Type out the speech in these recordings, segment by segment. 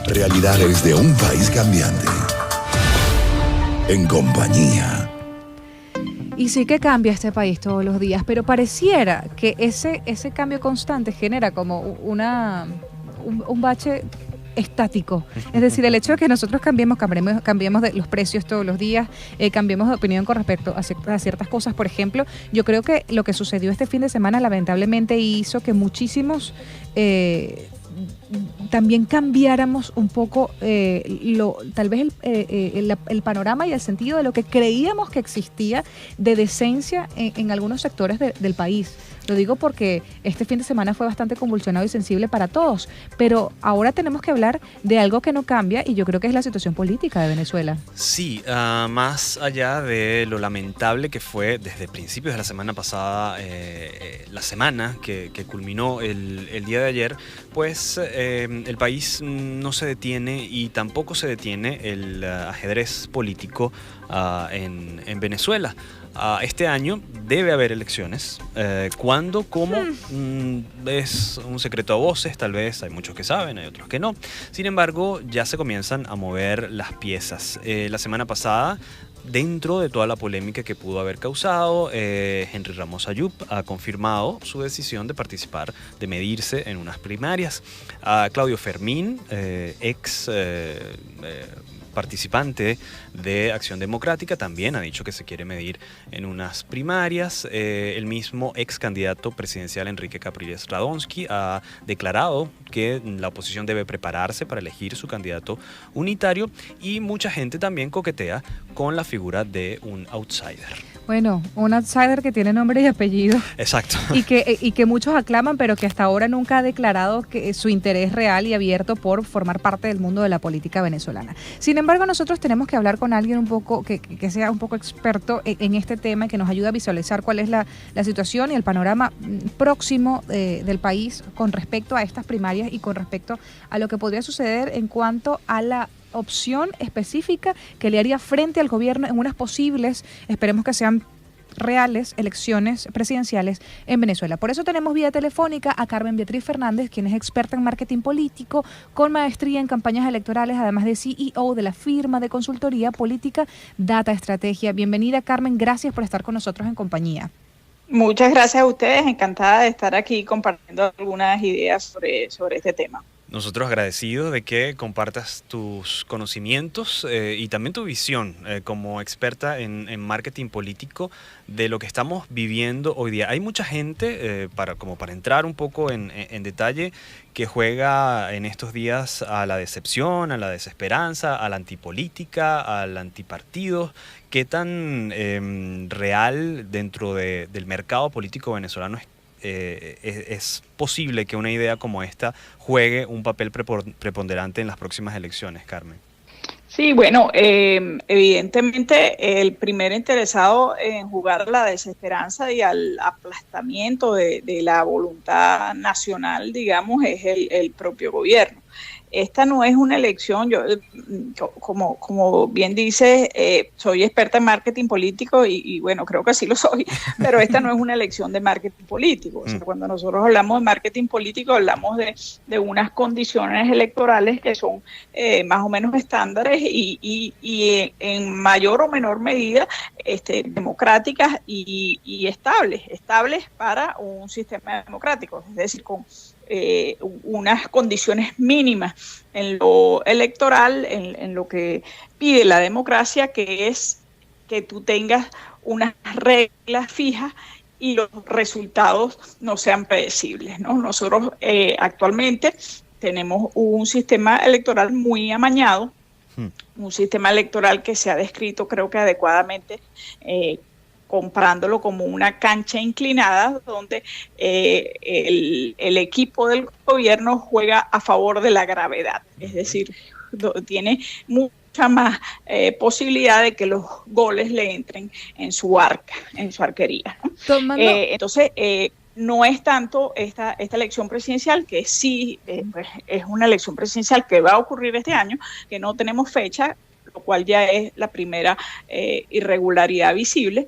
Realidades de un país cambiante. En compañía. Y sí que cambia este país todos los días, pero pareciera que ese cambio constante genera como un bache estático. Es decir, el hecho de que nosotros cambiemos de los precios todos los días, cambiemos de opinión con respecto a ciertas cosas. Por ejemplo, yo creo que lo que sucedió este fin de semana lamentablemente hizo que muchísimos también cambiáramos un poco tal vez el panorama y el sentido de lo que creíamos que existía de decencia en algunos sectores del país. Lo digo porque este fin de semana fue bastante convulsionado y sensible para todos, pero ahora tenemos que hablar de algo que no cambia y yo creo que es la situación política de Venezuela. Sí, más allá de lo lamentable que fue desde principios de la semana pasada, la semana que culminó el día de ayer, pues el país no se detiene y tampoco se detiene el ajedrez político en Venezuela. Este año debe haber elecciones. ¿Cuándo? ¿Cómo? Es un secreto a voces, tal vez hay muchos que saben, hay otros que no. Sin embargo, ya se comienzan a mover las piezas. La semana pasada, dentro de toda la polémica que pudo haber causado, Henry Ramos Ayub ha confirmado su decisión de participar, de medirse en unas primarias. Claudio Fermín, ex participante de Acción Democrática, también ha dicho que se quiere medir en unas primarias. El mismo ex candidato presidencial Enrique Capriles Radonsky ha declarado que la oposición debe prepararse para elegir su candidato unitario y mucha gente también coquetea con la figura de un outsider. Bueno, un outsider que tiene nombre y apellido. Exacto. Y que muchos aclaman, pero que hasta ahora nunca ha declarado que su interés real y abierto por formar parte del mundo de la política venezolana. Sin embargo, nosotros tenemos que hablar con alguien un poco que sea un poco experto en este tema y que nos ayude a visualizar cuál es la situación y el panorama próximo del país con respecto a estas primarias y con respecto a lo que podría suceder en cuanto a la opción específica que le haría frente al gobierno en unas posibles, esperemos que sean reales, elecciones presidenciales en Venezuela. Por eso tenemos vía telefónica a Carmen Beatriz Fernández, quien es experta en marketing político, con maestría en campañas electorales, además de CEO de la firma de consultoría política Data Estrategia. Bienvenida, Carmen, gracias por estar con nosotros en compañía. Muchas gracias a ustedes, encantada de estar aquí compartiendo algunas ideas sobre este tema. Nosotros agradecidos de que compartas tus conocimientos y también tu visión como experta en marketing político de lo que estamos viviendo hoy día. Hay mucha gente, para entrar un poco en detalle, que juega en estos días a la decepción, a la desesperanza, a la antipolítica, al antipartido. ¿Qué tan real dentro del mercado político venezolano es posible que una idea como esta juegue un papel preponderante en las próximas elecciones, Carmen? Sí, bueno, evidentemente el primer interesado en jugar la desesperanza y al aplastamiento de la voluntad nacional, digamos, es el propio gobierno. Esta no es una elección, yo como bien dices, soy experta en marketing político y bueno, creo que sí lo soy, pero esta no es una elección de marketing político. O sea, cuando nosotros hablamos de marketing político, hablamos de unas condiciones electorales que son más o menos estándares y en mayor o menor medida democráticas y estables para un sistema democrático, es decir, con unas condiciones mínimas en lo electoral, en lo que pide la democracia, que es que tú tengas unas reglas fijas y los resultados no sean predecibles, ¿no? Nosotros actualmente tenemos un sistema electoral muy amañado, un sistema electoral que se ha descrito creo que adecuadamente comparándolo como una cancha inclinada donde el equipo del gobierno juega a favor de la gravedad, es decir, tiene mucha más posibilidad de que los goles le entren en su arquería, ¿no? Entonces, no es tanto esta elección presidencial, que sí pues es una elección presidencial que va a ocurrir este año, que no tenemos fecha, lo cual ya es la primera irregularidad visible.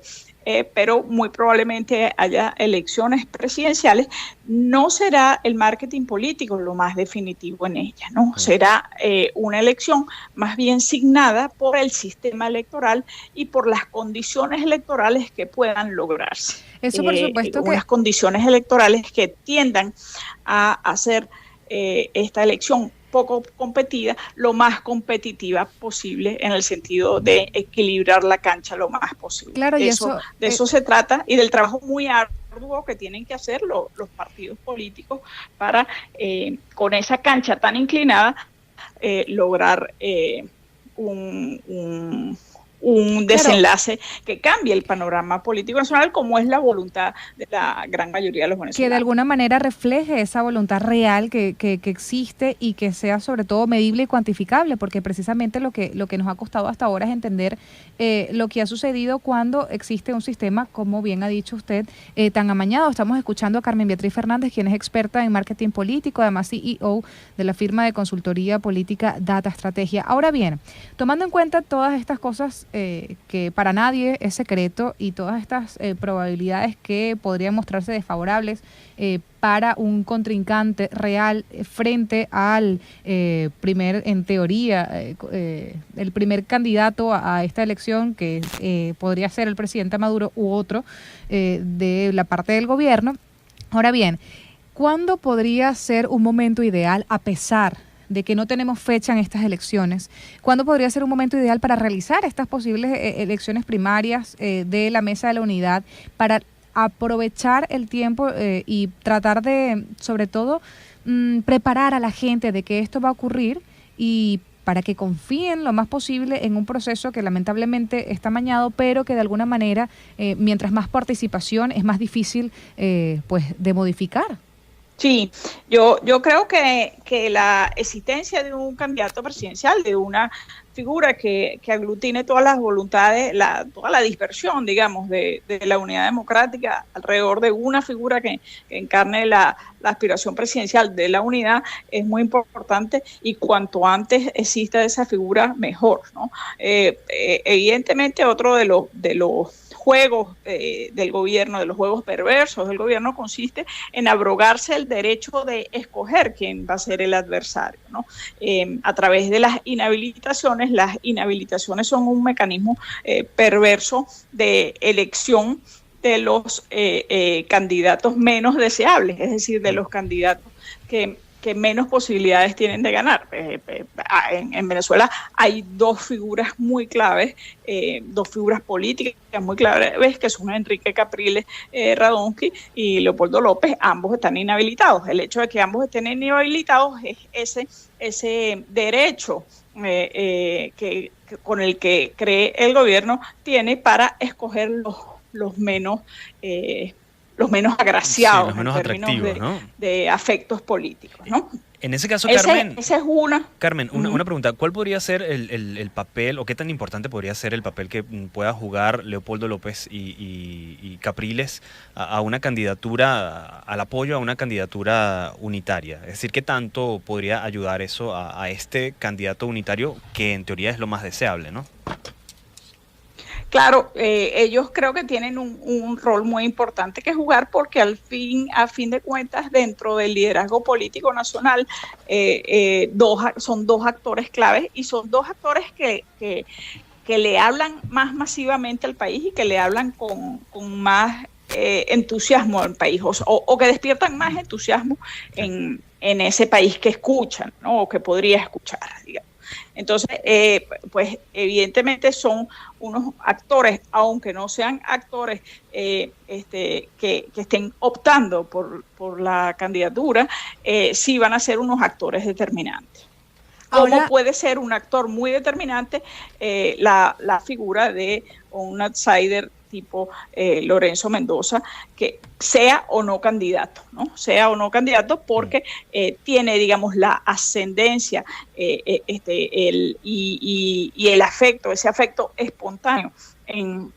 pero muy probablemente haya elecciones presidenciales. No será el marketing político lo más definitivo en ella, ¿no? Será una elección más bien signada por el sistema electoral y por las condiciones electorales que puedan lograrse. Eso por supuesto unas condiciones electorales que tiendan a hacer esta elección poco competida, lo más competitiva posible, en el sentido de equilibrar la cancha lo más posible. Claro, y eso, de eso se trata, y del trabajo muy arduo que tienen que hacer los partidos políticos para, con esa cancha tan inclinada, lograr un desenlace que cambie el panorama político nacional, como es la voluntad de la gran mayoría de los venezolanos. Que de alguna manera refleje esa voluntad real que existe, y que sea sobre todo medible y cuantificable, porque precisamente lo que nos ha costado hasta ahora es entender lo que ha sucedido cuando existe un sistema, como bien ha dicho usted, tan amañado. Estamos escuchando a Carmen Beatriz Fernández, quien es experta en marketing político, además CEO de la firma de consultoría política Data Estrategia. Ahora bien, tomando en cuenta todas estas cosas que para nadie es secreto, y todas estas probabilidades que podrían mostrarse desfavorables para un contrincante real frente al en teoría, el primer candidato a esta elección, que podría ser el presidente Maduro u otro de la parte del gobierno. Ahora bien, ¿cuándo podría ser un momento ideal, a pesar de que no tenemos fecha en estas elecciones? ¿Cuándo podría ser un momento ideal para realizar estas posibles elecciones primarias de la Mesa de la Unidad, para aprovechar el tiempo y tratar de, sobre todo, preparar a la gente de que esto va a ocurrir, y para que confíen lo más posible en un proceso que lamentablemente está amañado, pero que de alguna manera, mientras más participación, es más difícil pues de modificar? Sí, yo creo que la existencia de un candidato presidencial, de una figura que aglutine todas las voluntades, toda la dispersión, digamos, de la unidad democrática alrededor de una figura que encarne la aspiración presidencial de la unidad, es muy importante, y cuanto antes exista esa figura, mejor, ¿no? Evidentemente, otro de los juegos del gobierno, de los juegos perversos del gobierno, consiste en abrogarse el derecho de escoger quién va a ser el adversario, ¿no? A través de las inhabilitaciones. Las inhabilitaciones son un mecanismo perverso de elección de los candidatos menos deseables, es decir, de los candidatos que menos posibilidades tienen de ganar. En Venezuela hay dos figuras muy claves, dos figuras políticas muy claves, que son Enrique Capriles Radonsky y Leopoldo López. Ambos están inhabilitados. El hecho de que ambos estén inhabilitados es ese derecho con el que cree el gobierno tiene para escoger los menos agraciados, sí, los menos atractivos, ¿no? de afectos políticos, ¿no? En ese caso, Carmen, esa es una. Carmen, una pregunta. ¿Cuál podría ser el papel, o qué tan importante podría ser el papel que pueda jugar Leopoldo López y Capriles a una candidatura, al apoyo a una candidatura unitaria? Es decir, ¿qué tanto podría ayudar eso a este candidato unitario, que en teoría es lo más deseable, ¿no? Claro, ellos creo que tienen un rol muy importante que jugar, porque a fin de cuentas, dentro del liderazgo político nacional, son dos actores claves, y son dos actores que le hablan más masivamente al país, y que le hablan con más entusiasmo al país, o que despiertan más entusiasmo en ese país que escuchan, ¿no? O que podría escuchar, digamos. Entonces, pues evidentemente son unos actores, aunque no sean actores que estén optando por la candidatura, sí van a ser unos actores determinantes. Como puede ser un actor muy determinante la figura de un outsider tipo Lorenzo Mendoza, que sea o no candidato, ¿no? Sea o no candidato, porque tiene, digamos, la ascendencia y el afecto, ese afecto espontáneo en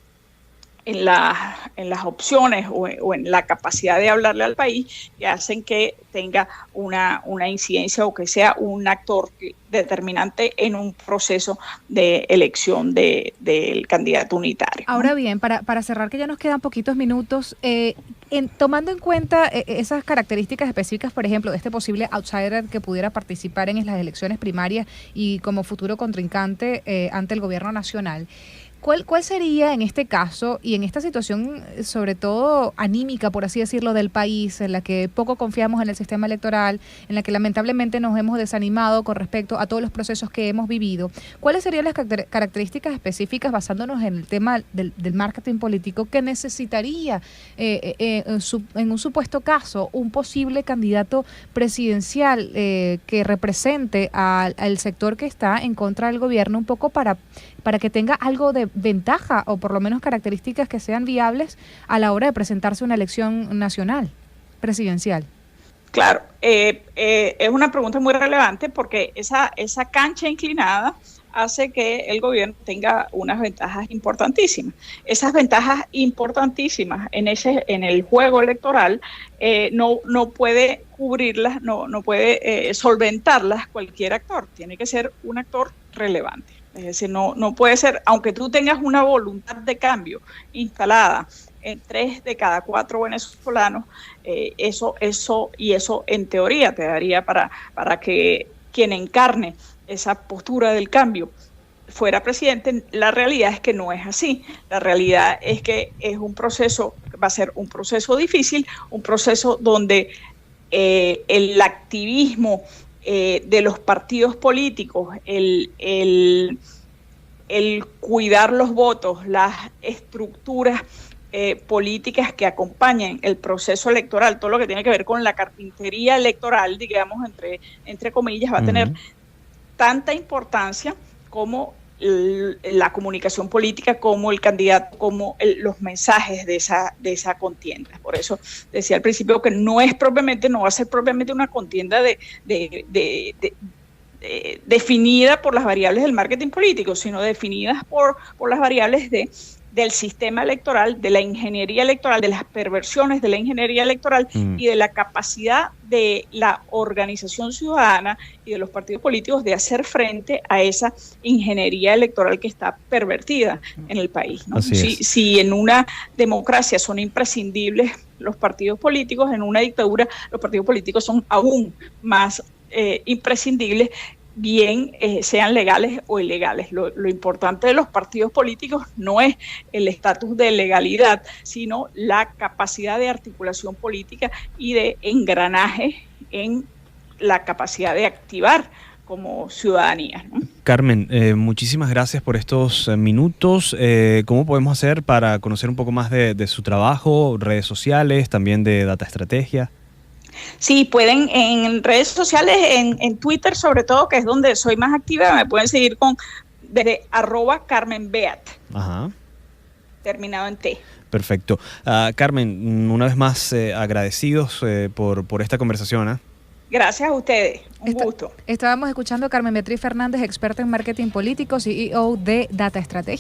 en las opciones o en la capacidad de hablarle al país que hacen que tenga una incidencia o que sea un actor determinante en un proceso de elección del candidato unitario. Ahora bien, para cerrar, que ya nos quedan poquitos minutos, tomando en cuenta esas características específicas, por ejemplo, de este posible outsider que pudiera participar en las elecciones primarias y como futuro contrincante ante el gobierno nacional, ¿cuál sería en este caso y en esta situación, sobre todo anímica, por así decirlo, del país, en la que poco confiamos en el sistema electoral, en la que lamentablemente nos hemos desanimado con respecto a todos los procesos que hemos vivido? ¿Cuáles serían las características específicas, basándonos en el tema del marketing político, que necesitaría en un supuesto caso un posible candidato presidencial que represente al sector que está en contra del gobierno, un poco para que tenga algo de ventaja o por lo menos características que sean viables a la hora de presentarse a una elección nacional, presidencial? Claro, es una pregunta muy relevante porque esa cancha inclinada hace que el gobierno tenga unas ventajas importantísimas. Esas ventajas importantísimas en el juego electoral no puede cubrirlas, no puede solventarlas cualquier actor. Tiene que ser un actor relevante. Es decir, no puede ser, aunque tú tengas una voluntad de cambio instalada en 3 de cada 4 venezolanos, eso en teoría te daría para que quien encarne esa postura del cambio fuera presidente. La realidad es que no es así. La realidad es que va a ser un proceso difícil, un proceso donde el activismo de los partidos políticos, el cuidar los votos, las estructuras políticas que acompañen el proceso electoral, todo lo que tiene que ver con la carpintería electoral, digamos, entre comillas, va a tener tanta importancia como la comunicación política, como el candidato, como los mensajes de esa contienda. Por eso decía al principio que no va a ser propiamente una contienda definida por las variables del marketing político, sino definidas por las variables del sistema electoral, de la ingeniería electoral, de las perversiones de la ingeniería electoral y de la capacidad de la organización ciudadana y de los partidos políticos de hacer frente a esa ingeniería electoral que está pervertida en el país, ¿no? Si en una democracia son imprescindibles los partidos políticos, en una dictadura los partidos políticos son aún más imprescindibles, bien sean legales o ilegales. Lo importante de los partidos políticos no es el estatus de legalidad, sino la capacidad de articulación política y de engranaje en la capacidad de activar como ciudadanía, ¿no? Carmen, muchísimas gracias por estos minutos. ¿Cómo podemos hacer para conocer un poco más de su trabajo, redes sociales, también de Data Estrategia? Sí, pueden en redes sociales, en Twitter sobre todo, que es donde soy más activa, me pueden seguir desde @CarmenBeat, terminado en T. Perfecto. Carmen, una vez más agradecidos por esta conversación. Gracias a ustedes, un gusto. Estábamos escuchando a Carmen Beatriz Fernández, experta en marketing político, CEO de Data Estrategia.